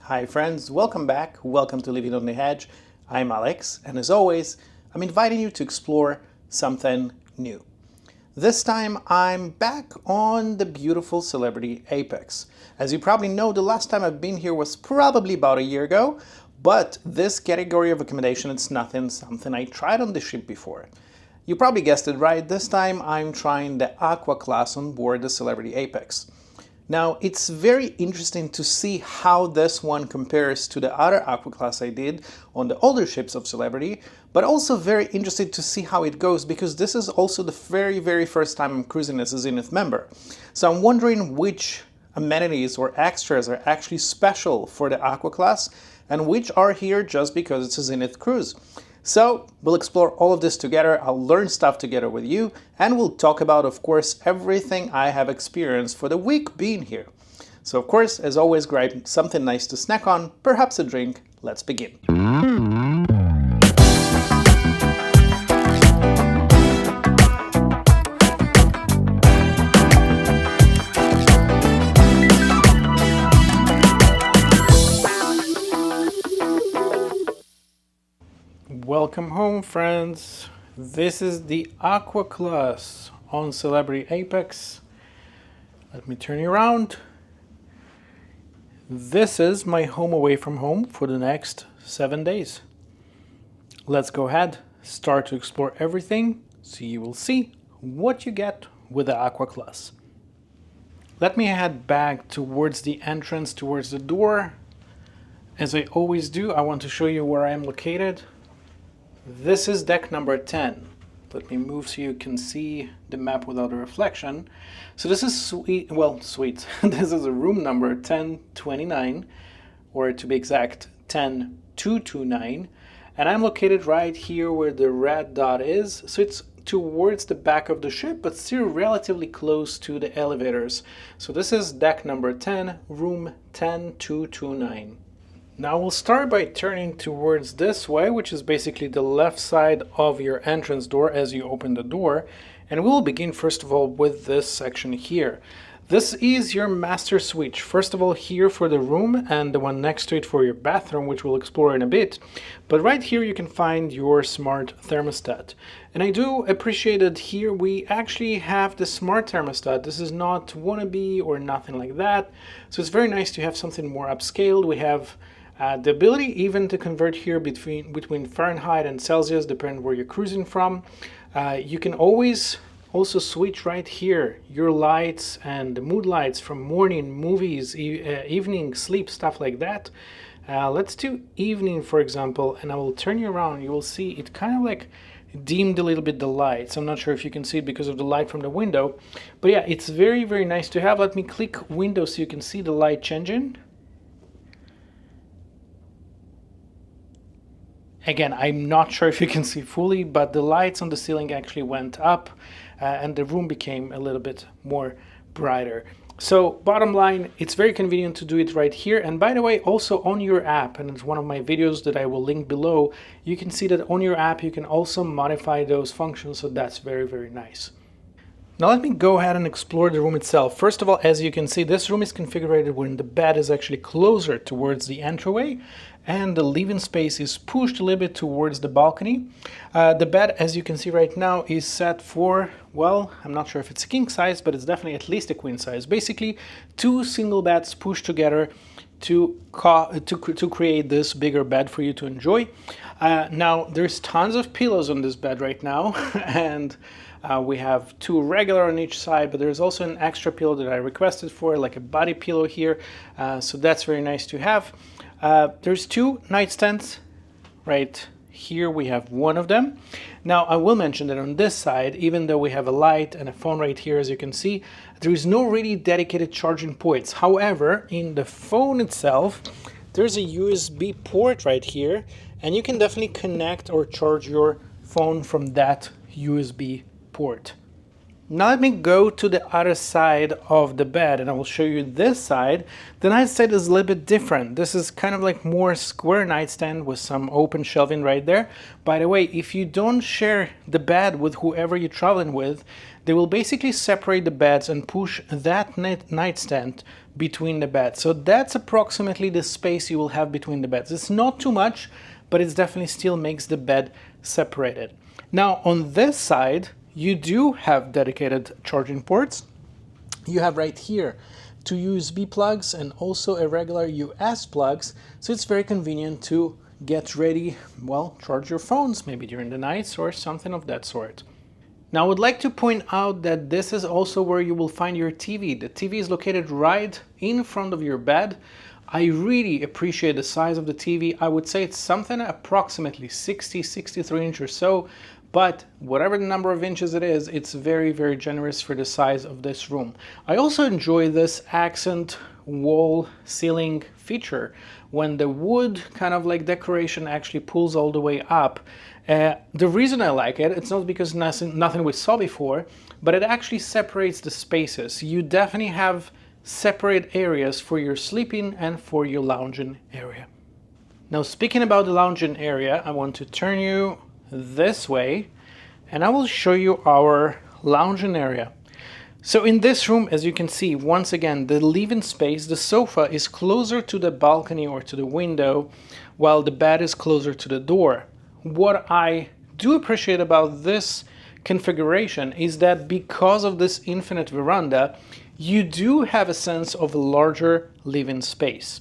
Hi friends, welcome back. Welcome to Living on the Edge. I'm Alex, and as always, I'm inviting you to explore something new. This time, I'm back on the beautiful celebrity Apex. As you probably know, the last time I've been here was probably about a year ago, but this category of accommodation is something I tried on the ship before. You probably guessed it right, this time I'm trying the Aqua Class on board the celebrity Apex. Now, it's very interesting to see how this one compares to the other Aqua Class I did on the older ships of Celebrity, but also very interesting to see how it goes because this is also the very first time I'm cruising as a Zenith member. So I'm wondering which amenities or extras are actually special for the Aqua Class and which are here just because it's a Zenith cruise. So we'll explore all of this together, I'll learn stuff together with you, and we'll talk about, of course, everything I have experienced for the week being here. So of course, as always, grab something nice to snack on, perhaps a drink. Let's begin. Welcome home, friends. This is the Aqua Class on Celebrity Apex. Let me turn you around. This is my home away from home for the next 7 days. Let's go ahead, start to explore everything, so you will see what you get with the Aqua Class. Let me head back towards the entrance, towards the door. As I always do, I want to show you where I am located. This is deck number 10. Let me move so you can see the map without a reflection. So this is suite. This is a room number 1029, or to be exact, 10229. And I'm located right here where the red dot is. So it's towards the back of the ship, but still relatively close to the elevators. So this is deck number 10, room 10229. Now we'll start by turning towards this way, which is basically the left side of your entrance door as you open the door. And we'll begin first of all with this section here. This is your master suite. First of all, here for the room and the one next to it for your bathroom, which we'll explore in a bit. But right here you can find your smart thermostat. And I do appreciate that here we actually have the smart thermostat. This is not wannabe or nothing like that. So it's very nice to have something more upscaled. We have the ability even to convert here between Fahrenheit and Celsius, depending where you're cruising from. You can always also switch right here your lights and the mood lights from morning, movies, evening, sleep, stuff like that. Let's do evening, for example, and I will turn you around. You will see it kind of like dimmed a little bit the lights. I'm not sure if you can see it because of the light from the window, but yeah, it's very nice to have. Let me click window so you can see the light changing. Again, I'm not sure if you can see fully, but the lights on the ceiling actually went up and the room became a little bit more brighter. So bottom line, it's very convenient to do it right here. And by the way, also on your app, and it's one of my videos that I will link below, you can see that on your app you can also modify those functions, so that's very nice. Now let me go ahead and explore the room itself. First of all, as you can see, this room is configured when the bed is actually closer towards the entryway and the living space is pushed a little bit towards the balcony. The bed, as you can see right now, is set for, well, I'm not sure if it's a king size, but it's definitely at least a queen size. Basically, two single beds pushed together to create this bigger bed for you to enjoy. Now, there's tons of pillows on this bed right now, and we have two regular on each side, but there's also an extra pillow that I requested for, like a body pillow here. So that's very nice to have. There's two nightstands right here. We have one of them. Now, I will mention that on this side, even though we have a light and a phone right here, as you can see, there is no really dedicated charging ports. However, in the phone itself, there's a USB port right here, and you can definitely connect or charge your phone from that USB port. Now let me go to the other side of the bed and I will show you this side. The nightstand is a little bit different. This is kind of like more square nightstand with some open shelving right there. By the way, if you don't share the bed with whoever you're traveling with, they will basically separate the beds and push that nightstand between the beds. So that's approximately the space you will have between the beds. It's not too much, but it definitely still makes the bed separated. Now on this side, you do have dedicated charging ports. You have right here two USB plugs and also a regular US plugs. So it's very convenient to get ready, well, charge your phones maybe during the nights or something of that sort. Now I would like to point out that this is also where you will find your TV. The TV is located right in front of your bed. I really appreciate the size of the TV. I would say it's something approximately 63 inches or so, but whatever the number of inches it is, it's very, very generous for the size of this room. I also enjoy this accent wall ceiling feature when the wood kind of like decoration actually pulls all the way up. The reason I like it, it's not because nothing we saw before, but it actually separates the spaces. You definitely have separate areas for your sleeping and for your lounging area. Now speaking about the lounging area, I want to turn you this way and I will show you our lounging area. So in this room, as you can see, once again, the living space, the sofa is closer to the balcony or to the window, while the bed is closer to the door. What I do appreciate about this configuration is that because of this infinite veranda, you do have a sense of a larger living space.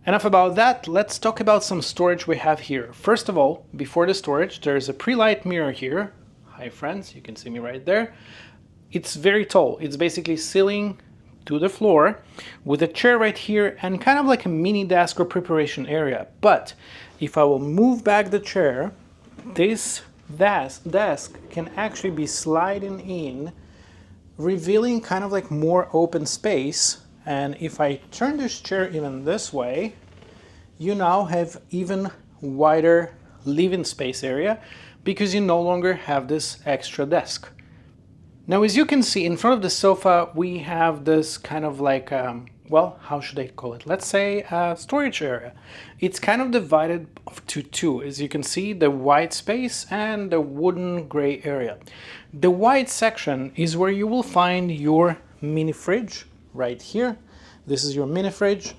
Enough about that, let's talk about some storage we have here. First of all, before the storage, there's a pre-light mirror here. Hi friends, you can see me right there. It's very tall. It's basically ceiling to the floor with a chair right here and kind of like a mini desk or preparation area. But if I will move back the chair, this desk can actually be sliding in, revealing kind of like more open space. And if I turn this chair even this way, you now have even wider living space area because you no longer have this extra desk. Now, as you can see, in front of the sofa, we have this kind of like, well, how should I call it? Let's say a storage area. It's kind of divided to two. As you can see, the white space and the wooden gray area. The white section is where you will find your mini fridge right here. This is your mini fridge.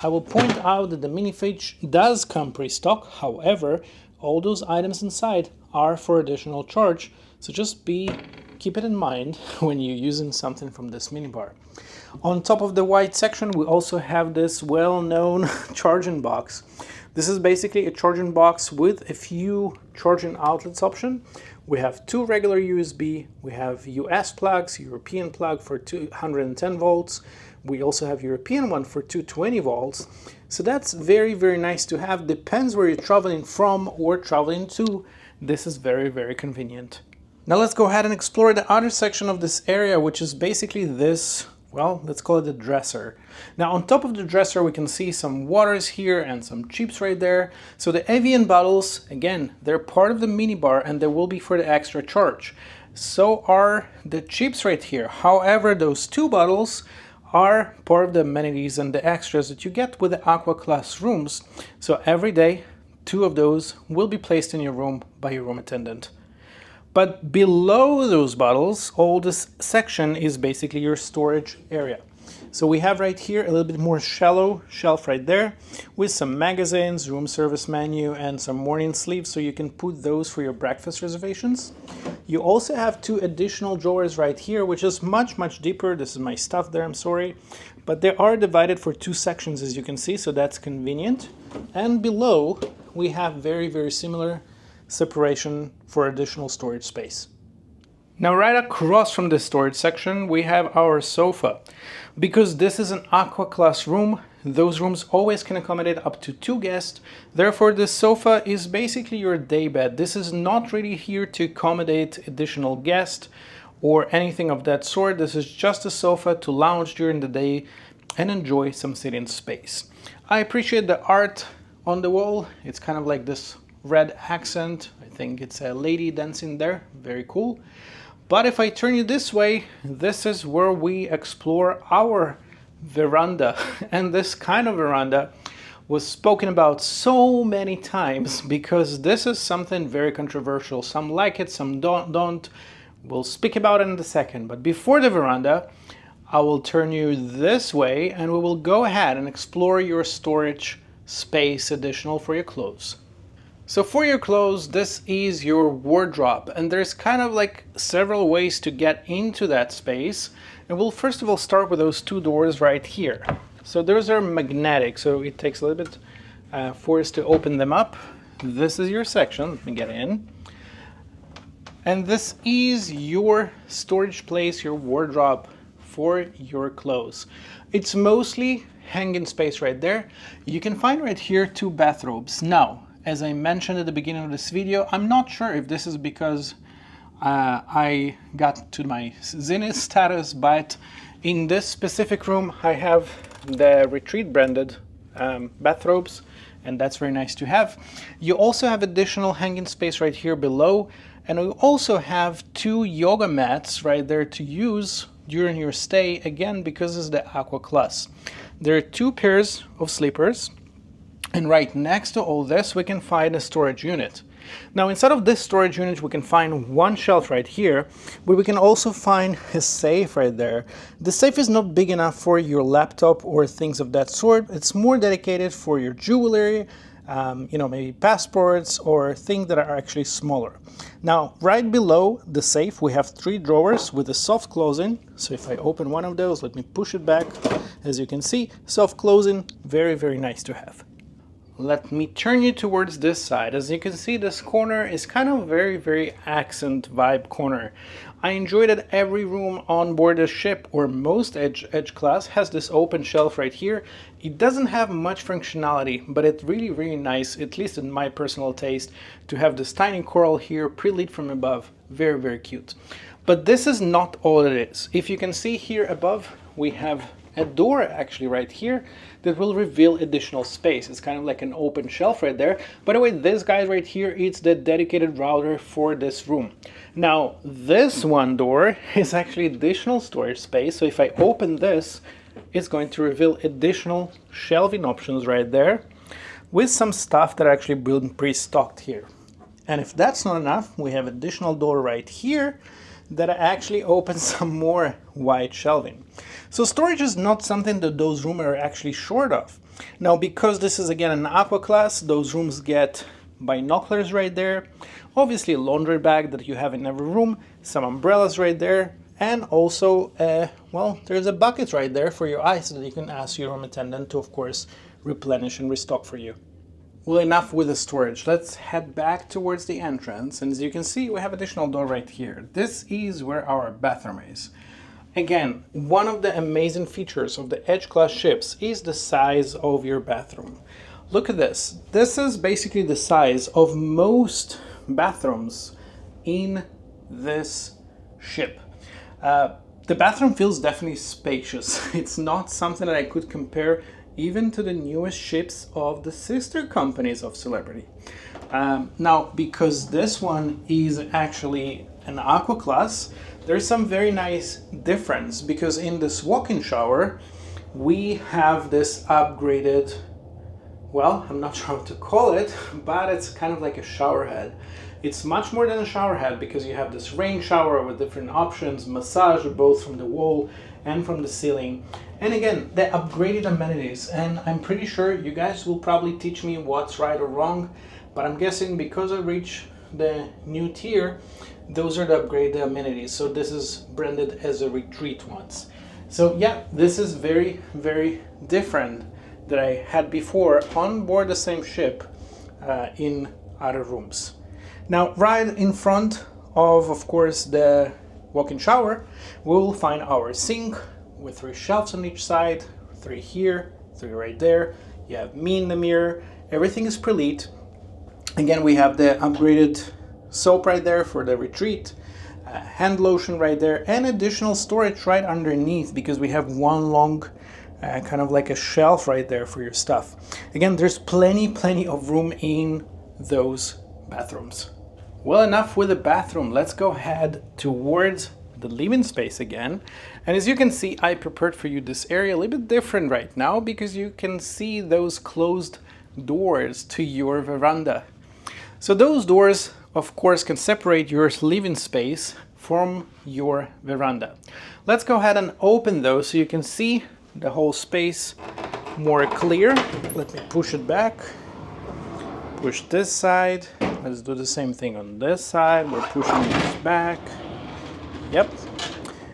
I will point out that the mini fridge does come pre-stock. However, all those items inside are for additional charge. So just keep it in mind when you're using something from this minibar. On top of the white section, we also have this well-known charging box. This is basically a charging box with a few charging outlets option. We have two regular USB, we have US plugs, European plug for 210 volts. We also have European one for 220 volts. So that's very, very nice to have. Depends where you're traveling from or traveling to. This is very, very convenient. Now let's go ahead and explore the other section of this area, which is basically this, well, let's call it the dresser. Now on top of the dresser, we can see some waters here and some chips right there. So the Evian bottles, again, they're part of the minibar and they will be for the extra charge. So are the chips right here. However, those two bottles are part of the amenities and the extras that you get with the Aqua Class rooms. So every day, two of those will be placed in your room by your room attendant. But below those bottles, all this section is basically your storage area. So we have right here a little bit more shallow shelf right there with some magazines, room service menu, and some morning sleeves, so you can put those for your breakfast reservations. You also have two additional drawers right here, which is much, much deeper. This is my stuff there, I'm sorry. But they are divided for two sections, as you can see, so that's convenient. And below, we have very, very similar separation for additional storage space. Now right across from the storage section we have our sofa. Because this is an Aqua Class room, those rooms always can accommodate up to 2 guests. Therefore this sofa is basically your day bed. This is not really here to accommodate additional guests or anything of that sort. This is just a sofa to lounge during the day and enjoy some sitting space. I appreciate the art on the wall. It's kind of like this red accent. I think it's a lady dancing there. Very cool. But if I turn you this way, this is where we explore our veranda. And this kind of veranda was spoken about so many times because this is something very controversial. Some like it, some don't. We'll speak about it in a second. But before the veranda, I will turn you this way and we will go ahead and explore your storage space additional for your clothes. So for your clothes, this is your wardrobe, and there's kind of like several ways to get into that space. And we'll first of all start with those two doors right here. So those are magnetic, so it takes a little bit force to open them up. This is your section. Let me get in. And this is your storage place, your wardrobe for your clothes. It's mostly hanging space right there. You can find right here two bathrobes. Now, as I mentioned at the beginning of this video, I'm not sure if this is because I got to my zenith status, but in this specific room I have the Retreat branded bathrobes, and that's very nice to have. You also have additional hanging space right here below, and we also have two yoga mats right there to use during your stay, again because it's the Aqua Class. There are two pairs of sleepers, and right next to all this we can find a storage unit. Now inside of this storage unit we can find one shelf right here, but we can also find a safe right there. The safe is not big enough for your laptop or things of that sort. It's more dedicated for your jewelry, maybe passports or things that are actually smaller. Now right below the safe we have three drawers with a soft closing. So if I open one of those, let me push it back. As you can see, soft closing, very, very nice to have. Let me turn you towards this side. As you can see, this corner is kind of very, very accent vibe corner. I enjoy that every room on board the ship, or most Edge class, has this open shelf right here. It doesn't have much functionality, but it's really, really nice, at least in my personal taste, to have this tiny coral here pre-lit from above. Very, very cute. But this is not all it is. If you can see here above, we have a door actually right here that will reveal additional space. It's kind of like an open shelf right there. By the way, this guy right here, it's the dedicated router for this room. Now this one door is actually additional storage space, so if I open this, it's going to reveal additional shelving options right there with some stuff that are actually been pre-stocked here. And if that's not enough, we have additional door right here that actually opens some more wide shelving. So storage is not something that those rooms are actually short of. Now, because this is again an Aqua Class, those rooms get binoculars right there, obviously a laundry bag that you have in every room, some umbrellas right there, and also, there's a bucket right there for your ice that you can ask your room attendant to, of course, replenish and restock for you. Well, enough with the storage. Let's head back towards the entrance, and as you can see, we have additional door right here. This is where our bathroom is. Again, one of the amazing features of the Edge class ships is the size of your bathroom. Look at this. This is basically the size of most bathrooms in this ship. The bathroom feels definitely spacious. It's not something that I could compare even to the newest ships of the sister companies of Celebrity. Now, because this one is actually an Aqua Class, there's some very nice difference, because in this walk-in shower we have this upgraded, well, I'm not sure what to call it, but it's kind of like a shower head. It's much more than a shower head because you have this rain shower with different options, massage both from the wall and from the ceiling. And again, the upgraded amenities, and I'm pretty sure you guys will probably teach me what's right or wrong, but I'm guessing because I reached the new tier, those are the upgraded amenities. So this is branded as a Retreat ones. So yeah, this is very, very different that I had before on board the same ship in other rooms. Now, right in front of course, the walk-in shower, we will find our sink with 3 shelves on each side, 3 here, 3 right there. You have me in the mirror. Everything is pre-lit. Again, we have the upgraded soap right there for the Retreat, hand lotion right there, and additional storage right underneath because we have one long kind of like a shelf right there for your stuff. Again, there's plenty of room in those bathrooms. Well, enough with the bathroom. Let's go ahead towards the living space again. And as you can see, I prepared for you this area a little bit different right now because you can see those closed doors to your veranda. So those doors, of course, can separate your living space from your veranda. Let's go ahead and open those so you can see the whole space more clear. Let me push it back. Push this side. Let's do the same thing on this side. We're pushing this back. Yep.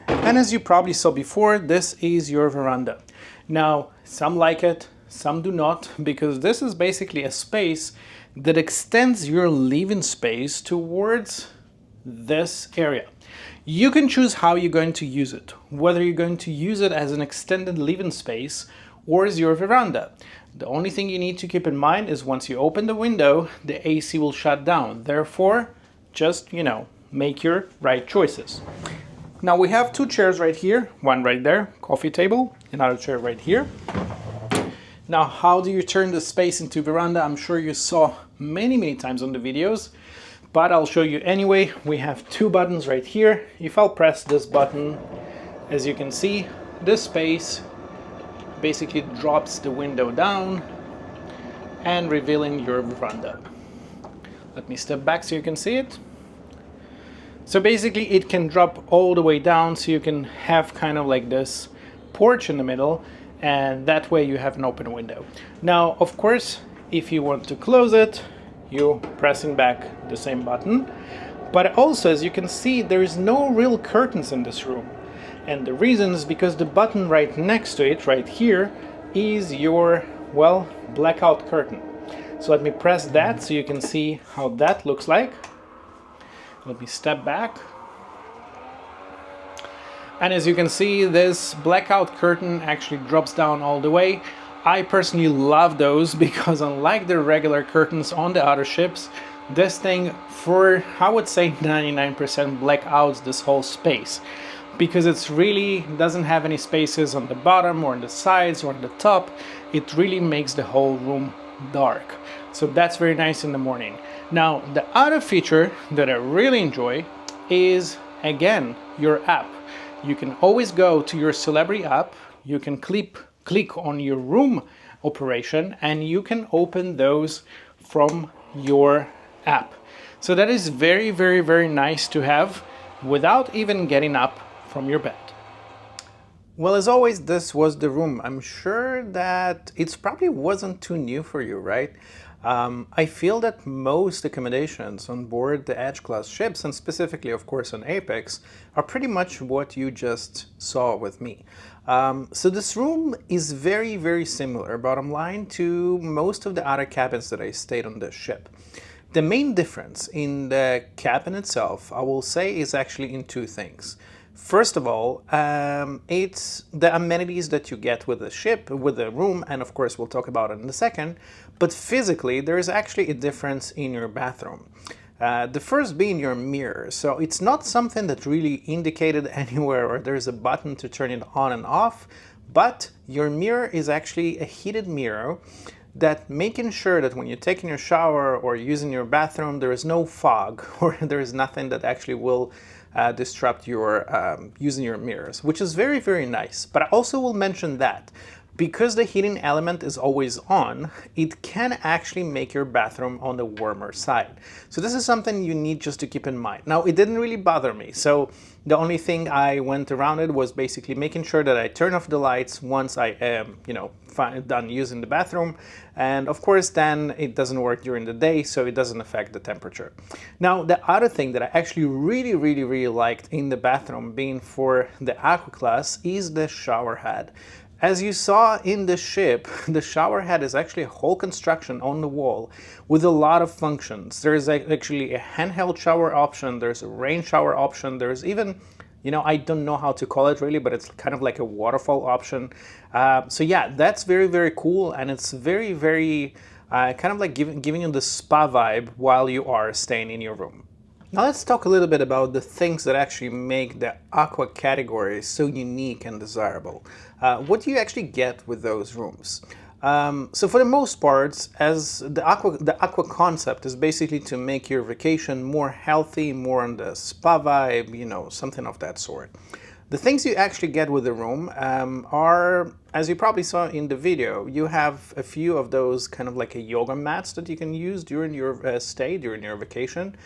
And as you probably saw before, this is your veranda. Now, some like it, some do not, because this is basically a space that extends your living space towards this area. You can choose how you're going to use it, whether you're going to use it as an extended living space or as your veranda. The only thing you need to keep in mind is once you open the window, the AC will shut down. Therefore, just, make your right choices. Now we have two chairs right here, one right there, coffee table, another chair right here. Now, how do you turn the space into veranda? I'm sure you saw many times on the videos, but I'll show you anyway. We have two buttons right here. If I'll press this button, as you can see, this space basically drops the window down and revealing your veranda. Let me step back so you can see it. So basically it can drop all the way down so you can have kind of like this porch in the middle, and that way you have an open window. Now, of course, if you want to close it, you're pressing back the same button. But also, as you can see, there is no real curtains in this room. And the reason is because the button right next to it, right here, is your, well, blackout curtain. So let me press that so you can see how that looks like. Let me step back. And as you can see, this blackout curtain actually drops down all the way. I personally love those because unlike the regular curtains on the other ships, this thing, for I would say 99%, blackouts this whole space. Because it's really doesn't have any spaces on the bottom or on the sides or on the top. It really makes the whole room dark. So that's very nice in the morning. Now, the other feature that I really enjoy is, again, your app. You can always go to your Celebrity app. You can click on your room operation and you can open those from your app. So that is very nice to have without even getting up from your bed. Well, as always, this was the room. I'm sure that it probably wasn't too new for you, right? I feel that most accommodations on board the Edge class ships, and specifically, of course, on Apex, are pretty much what you just saw with me. So this room is very similar, bottom line, to most of the other cabins that I stayed on this ship. The main difference in the cabin itself, I will say, is actually in two things. First of all, it's the amenities that you get with the ship, with the room, and of course we'll talk about it in a second, but physically there is actually a difference in your bathroom. The first being your mirror. So it's not something that really indicated anywhere or there's a button to turn it on and off, but your mirror is actually a heated mirror that making sure that when you're taking your shower or using your bathroom, there is no fog or there is nothing that actually will disrupt your using your mirrors, which is very nice. But I also will mention that because the heating element is always on, it can actually make your bathroom on the warmer side. So this is something you need just to keep in mind. Now, it didn't really bother me. So the only thing I went around it was basically making sure that I turn off the lights once I am, done using the bathroom. And of course, then it doesn't work during the day, so it doesn't affect the temperature. Now, the other thing that I actually really liked in the bathroom, being for the Aqua Class, is the shower head. As you saw in the ship, the shower head is actually a whole construction on the wall with a lot of functions. There's actually a handheld shower option, there's a rain shower option, there's even, I don't know how to call it really, but it's kind of like a waterfall option. So yeah, that's very cool, and it's very kind of like giving you the spa vibe while you are staying in your room. Now let's talk a little bit about the things that actually make the Aqua category so unique and desirable. What do you actually get with those rooms? So for the most part, as the aqua concept is basically to make your vacation more healthy, more on the spa vibe, you know, something of that sort. The things you actually get with the room are, as you probably saw in the video, you have a few of those kind of like a yoga mats that you can use during your stay, during your vacation.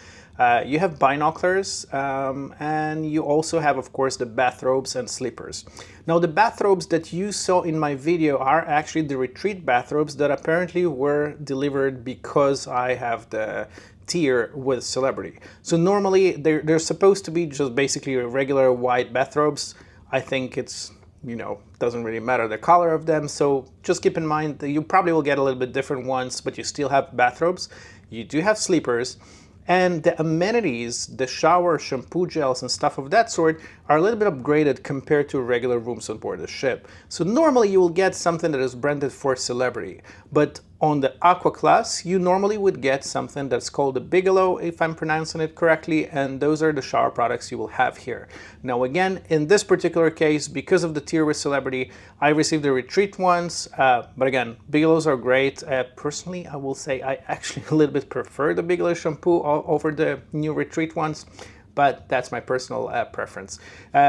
You have binoculars, and you also have, of course, the bathrobes and sleepers. Now, the bathrobes that you saw in my video are actually the retreat bathrobes that apparently were delivered because I have the tier with celebrity. So normally they're supposed to be just basically regular white bathrobes. I think it's, you know, doesn't really matter the color of them. So just keep in mind that you probably will get a little bit different ones, but you still have bathrobes. You do have sleepers. And the amenities, the shower, shampoo gels, and stuff of that sort are a little bit upgraded compared to regular rooms on board the ship. So normally you will get something that is branded for celebrity. But on the Aqua Class, you normally would get something that's called a Bigelow, if I'm pronouncing it correctly, and those are the shower products you will have here. Now again, in this particular case, because of the tier with celebrity, I received the retreat ones, but again, Bigelows are great. Personally, I will say I actually a little bit prefer the Bigelow shampoo over the new retreat ones, but that's my personal preference.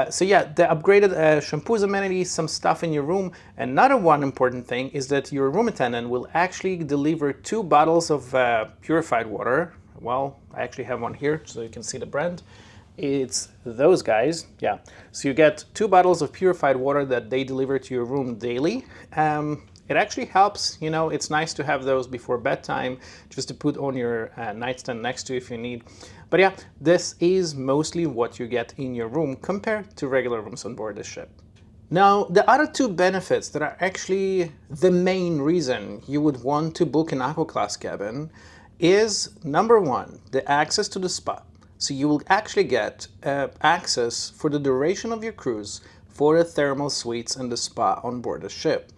So yeah, the upgraded shampoos, amenities, some stuff in your room. Another one important thing is that your room attendant will actually deliver 2 bottles of purified water. Well, I actually have one here so you can see the brand. It's those guys, yeah. So you get 2 bottles of purified water that they deliver to your room daily. It actually helps, you know, it's nice to have those before bedtime, just to put on your nightstand next to you if you need. But yeah, this is mostly what you get in your room compared to regular rooms on board the ship. Now, the other 2 benefits that are actually the main reason you would want to book an Aqua Class cabin is, number 1, the access to the spa. So you will actually get access for the duration of your cruise for the thermal suites and the spa on board the ship.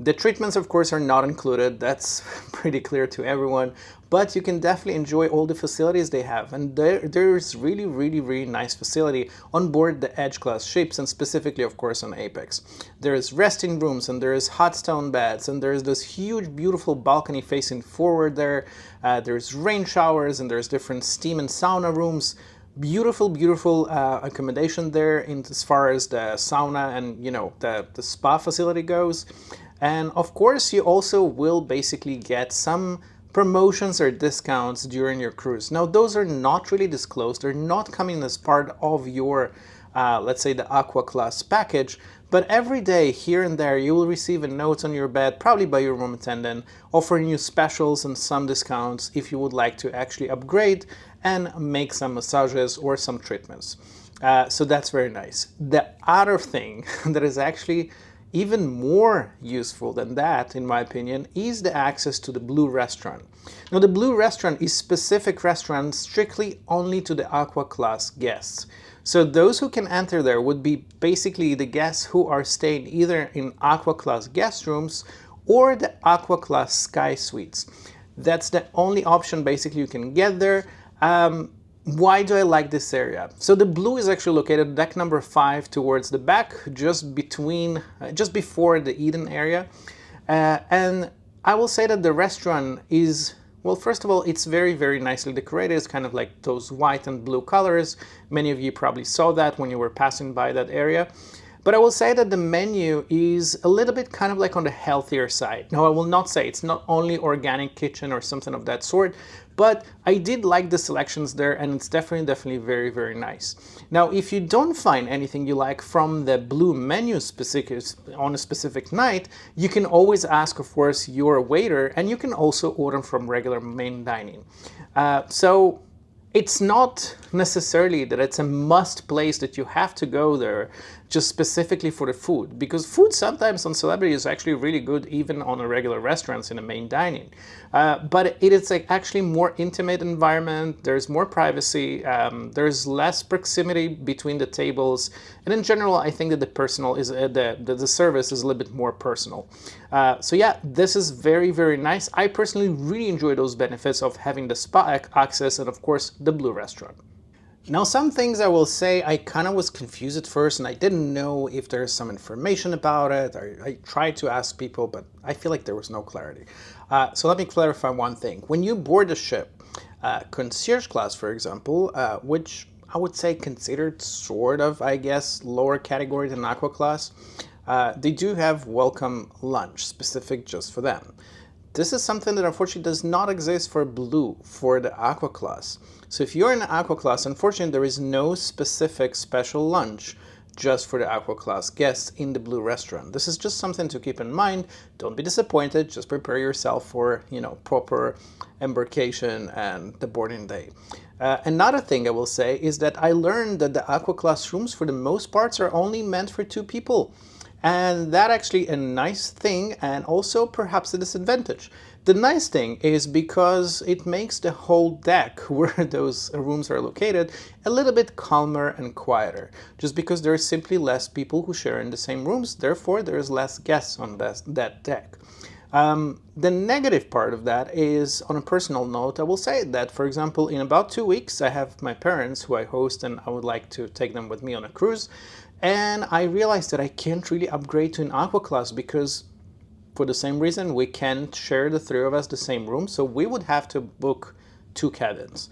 The treatments, of course, are not included. That's pretty clear to everyone, but you can definitely enjoy all the facilities they have. And there's really nice facility on board the Edge class ships, and specifically, of course, on Apex. There's resting rooms, and there's hot stone beds, and there's this huge, beautiful balcony facing forward there. There's rain showers, and there's different steam and sauna rooms. Beautiful accommodation there in as far as the sauna and, you know, the spa facility goes. And of course, you also will basically get some promotions or discounts during your cruise. Now, those are not really disclosed. They're not coming as part of your, let's say, the Aqua Class package. But every day, here and there, you will receive a note on your bed, probably by your room attendant, offering you specials and some discounts if you would like to actually upgrade and make some massages or some treatments. So that's very nice. The other thing that is actually even more useful than that, in my opinion, is the access to the Blu Restaurant. Now, the Blu Restaurant is specific restaurant strictly only to the Aqua Class guests. So those who can enter there would be basically the guests who are staying either in Aqua Class guest rooms or the Aqua Class Sky Suites. That's the only option basically you can get there. Why do I like this area? So the Blue is actually located deck number 5 towards the back, just before the Eden area. And I will say that the restaurant is, well, first of all, it's very nicely decorated. It's kind of like those white and blue colors. Many of you probably saw that when you were passing by that area. But I will say that the menu is a little bit kind of like on the healthier side. Now, I will not say it's not only organic kitchen or something of that sort, but I did like the selections there, and it's definitely very nice. Now, if you don't find anything you like from the Blue menu on a specific night, you can always ask, of course, your waiter, and you can also order from regular main dining. So it's not necessarily that it's a must place that you have to go there just specifically for the food, because food sometimes on Celebrity is actually really good even on a regular restaurants in the main dining. But it is like actually more intimate environment, there's more privacy, there's less proximity between the tables, and in general I think that the service is a little bit more personal. So yeah, this is very nice. I personally really enjoy those benefits of having the spa access and of course the Blue Restaurant. Now, some things I will say, I kind of was confused at first and I didn't know if there's some information about it. I tried to ask people, but I feel like there was no clarity. So let me clarify one thing. When you board a ship, concierge class, for example, which I would say considered sort of, I guess, lower category than Aqua Class, they do have welcome lunch specific just for them. This is something that unfortunately does not exist for Blue, for the Aqua Class. So if you're in the Aqua Class, unfortunately there is no specific special lunch just for the Aqua Class guests in the Blu Restaurant. This is just something to keep in mind. Don't be disappointed, just prepare yourself for, proper embarkation and the boarding day. Another thing I will say is that I learned that the Aqua Class rooms for the most parts are only meant for 2 people. And that actually a nice thing and also perhaps a disadvantage. The nice thing is because it makes the whole deck where those rooms are located a little bit calmer and quieter, just because there are simply less people who share in the same rooms, therefore there is less guests on that deck. The negative part of that is, on a personal note, I will say that, for example, in about 2 weeks, I have my parents who I host and I would like to take them with me on a cruise. And I realized that I can't really upgrade to an Aqua Class because, for the same reason, we can't share the 3 of us the same room. So we would have to book 2 cabins.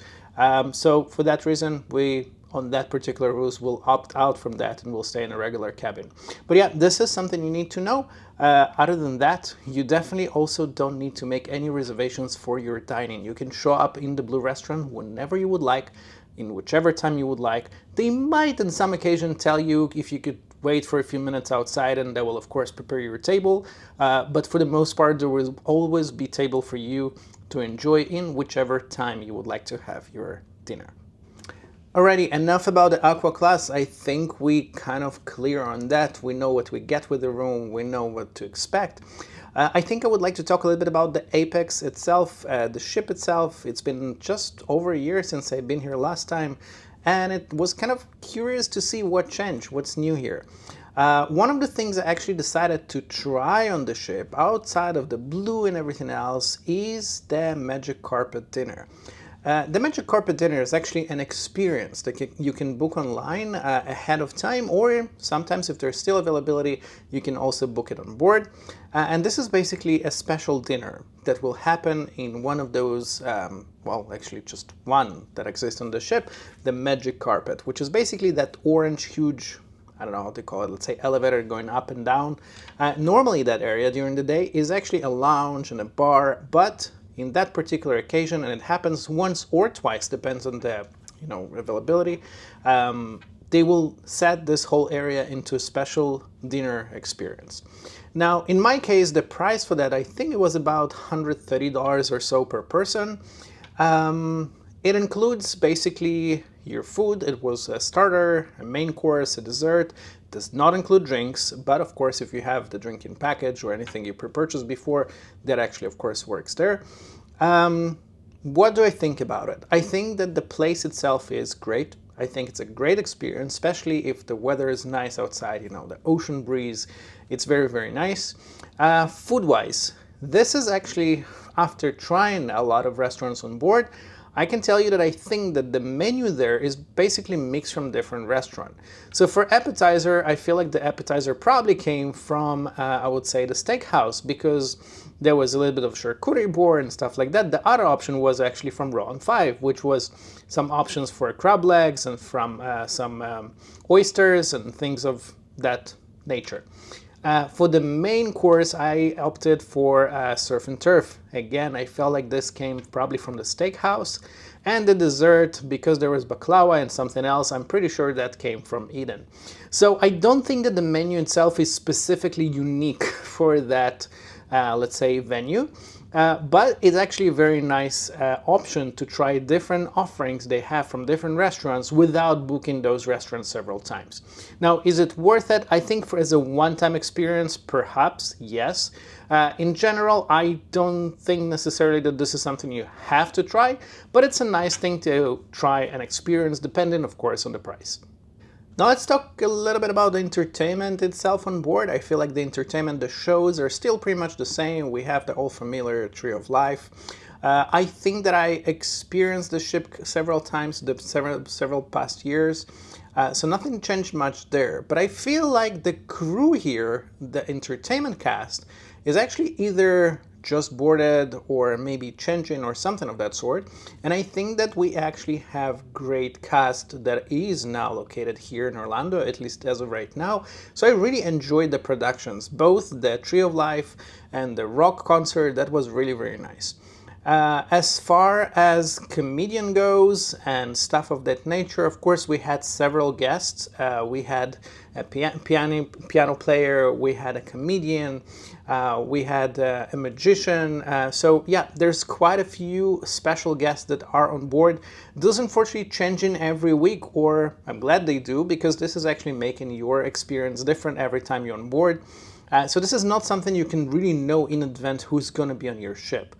So for that reason, we, on that particular cruise, will opt out from that and we'll stay in a regular cabin. But yeah, this is something you need to know. Other than that, you definitely also don't need to make any reservations for your dining. You can show up in the Blu Restaurant whenever you would like, in whichever time you would like. They might on some occasion tell you if you could wait for a few minutes outside, and they will of course prepare your table. But for the most part, there will always be table for you to enjoy in whichever time you would like to have your dinner. Alrighty, enough about the Aqua Class. I think we kind of clear on that. We know what we get with the room, we know what to expect. I think I would like to talk a little bit about the Apex itself, the ship itself. It's been just over a year since I've been here last time, and it was kind of curious to see what changed, what's new here. One of the things I actually decided to try on the ship, outside of the Blue and everything else, is the Magic Carpet Dinner. The Magic Carpet Dinner is actually an experience that you can book online ahead of time, or sometimes if there's still availability, you can also book it on board. And this is basically a special dinner that will happen in one of those, well, actually just one that exists on the ship, the Magic Carpet, which is basically that orange, huge, I don't know how to call it, let's say elevator going up and down. Normally that area during the day is actually a lounge and a bar, but in that particular occasion, and it happens once or twice, depends on the availability, they will set this whole area into a special dinner experience. Now, in my case, the price for that, I think it was about $130 or so per person. It includes basically your food. It was a starter, a main course, a dessert. Does not include drinks, but of course if you have the drinking package or anything you pre-purchased before, that actually of course works there. What do I think about it? I think that the place itself is great. I think it's a great experience, especially if the weather is nice outside, the ocean breeze. It's very, very nice. Food-wise, this is actually, after trying a lot of restaurants on board, I can tell you that I think that the menu there is basically mixed from different restaurants. So for appetizer, I feel like the appetizer probably came from, I would say, the steakhouse, because there was a little bit of charcuterie board and stuff like that. The other option was actually from Raw and 5, which was some options for crab legs and from some oysters and things of that nature. For the main course, I opted for surf and turf. Again, I felt like this came probably from the steakhouse. And the dessert, because there was baklava and something else, I'm pretty sure that came from Eden. So I don't think that the menu itself is specifically unique for that, let's say, venue. But it's actually a very nice option to try different offerings they have from different restaurants without booking those restaurants several times. Now, is it worth it? I think as a one-time experience, perhaps, yes. In general, I don't think necessarily that this is something you have to try, but it's a nice thing to try and experience, depending, of course, on the price. Now let's talk a little bit about the entertainment itself on board. I feel like the entertainment, the shows are still pretty much the same. We have the all familiar Tree of Life. I think that I experienced the ship several times, the several past years, so nothing changed much there. But I feel like the crew here, the entertainment cast, is actually either just boarded or maybe changing or something of that sort. And I think that we actually have great cast that is now located here in Orlando, at least as of right now. So I really enjoyed the productions, both the Tree of Life and the rock concert. That was really, very nice. As far as comedian goes and stuff of that nature, of course, we had several guests. We had a piano player, we had a comedian, we had a magician. So yeah, there's quite a few special guests that are on board. Those unfortunately changing every week, or I'm glad they do, because this is actually making your experience different every time you're on board. So this is not something you can really know in advance who's going to be on your ship.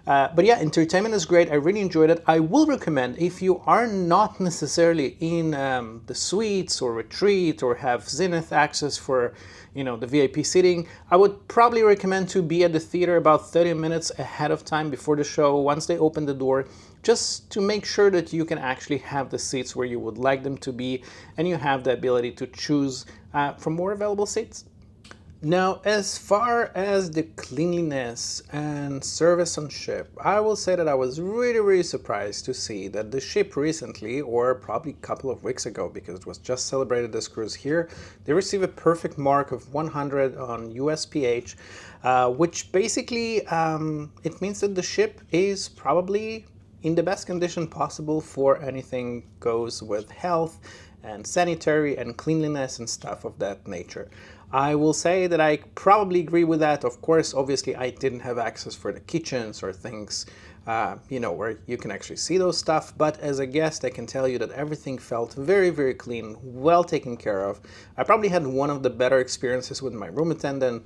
But yeah, entertainment is great. I really enjoyed it. I will recommend, if you are not necessarily in the suites or retreat or have Zenith access for, you know, the VIP seating, I would probably recommend to be at the theater about 30 minutes ahead of time before the show, once they open the door, just to make sure that you can actually have the seats where you would like them to be, and you have the ability to choose from more available seats. Now, as far as the cleanliness and service on ship, I will say that I was really surprised to see that the ship recently, or probably a couple of weeks ago, because it was just celebrated this cruise here, they received a perfect mark of 100 on USPH, which basically it means that the ship is probably in the best condition possible for anything goes with health and sanitary and cleanliness and stuff of that nature. I will say that I probably agree with that. Of course, obviously, I didn't have access for the kitchens or things, you know, where you can actually see those stuff. But as a guest, I can tell you that everything felt very clean, well taken care of. I probably had one of the better experiences with my room attendant.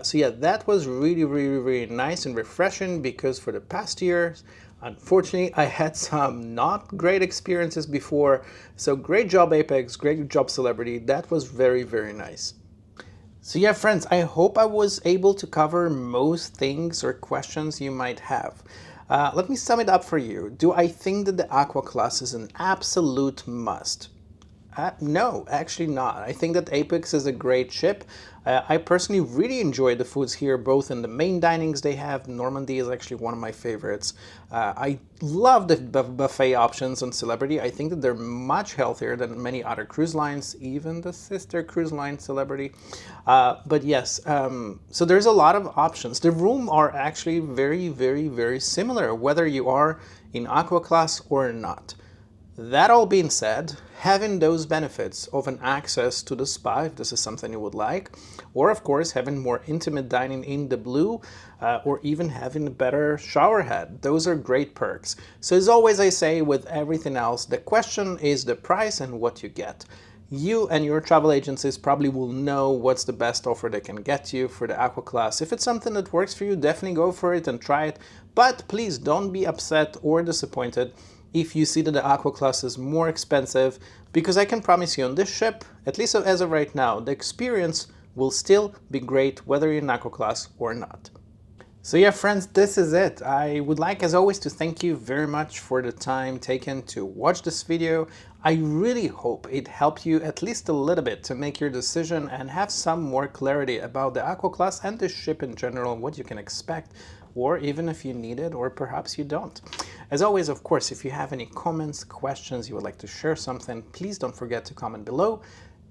So yeah, that was really nice and refreshing, because for the past years, unfortunately, I had some not great experiences before. So great job, Apex, great job, Celebrity. That was very nice. So yeah, friends, I hope I was able to cover most things or questions you might have. Let me sum it up for you. Do I think that the Aqua Class is an absolute must? No, actually not. I think that Apex is a great ship. I personally really enjoy the foods here, both in the main dinings they have. Normandy is actually one of my favorites. I love the buffet options on Celebrity. I think that they're much healthier than many other cruise lines, even the sister cruise line Celebrity. But yes, so there's a lot of options. The room are actually very similar, whether you are in Aqua Class or not. That all being said, having those benefits of an access to the spa, if this is something you would like, or of course having more intimate dining in the Blue, or even having a better shower head, those are great perks. So as always I say, with everything else, the question is the price and what you get. You and your travel agencies probably will know what's the best offer they can get you for the Aqua Class. If it's something that works for you, definitely go for it and try it. But please don't be upset or disappointed if you see that the Aqua Class is more expensive, because I can promise you on this ship, at least as of right now, the experience will still be great whether you're in Aqua Class or not. So yeah, friends, this is it. I would like, as always, to thank you very much for the time taken to watch this video. I really hope it helped you at least a little bit to make your decision and have some more clarity about the Aqua Class and the ship in general, what you can expect, or even if you need it, or perhaps you don't. As always, of course, if you have any comments, questions, you would like to share something, please don't forget to comment below.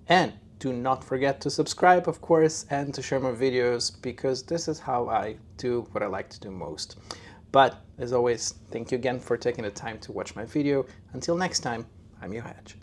And do not forget to subscribe, of course, and to share more videos, because this is how I do what I like to do most. But as always, thank you again for taking the time to watch my video. Until next time, I'm your Hatch.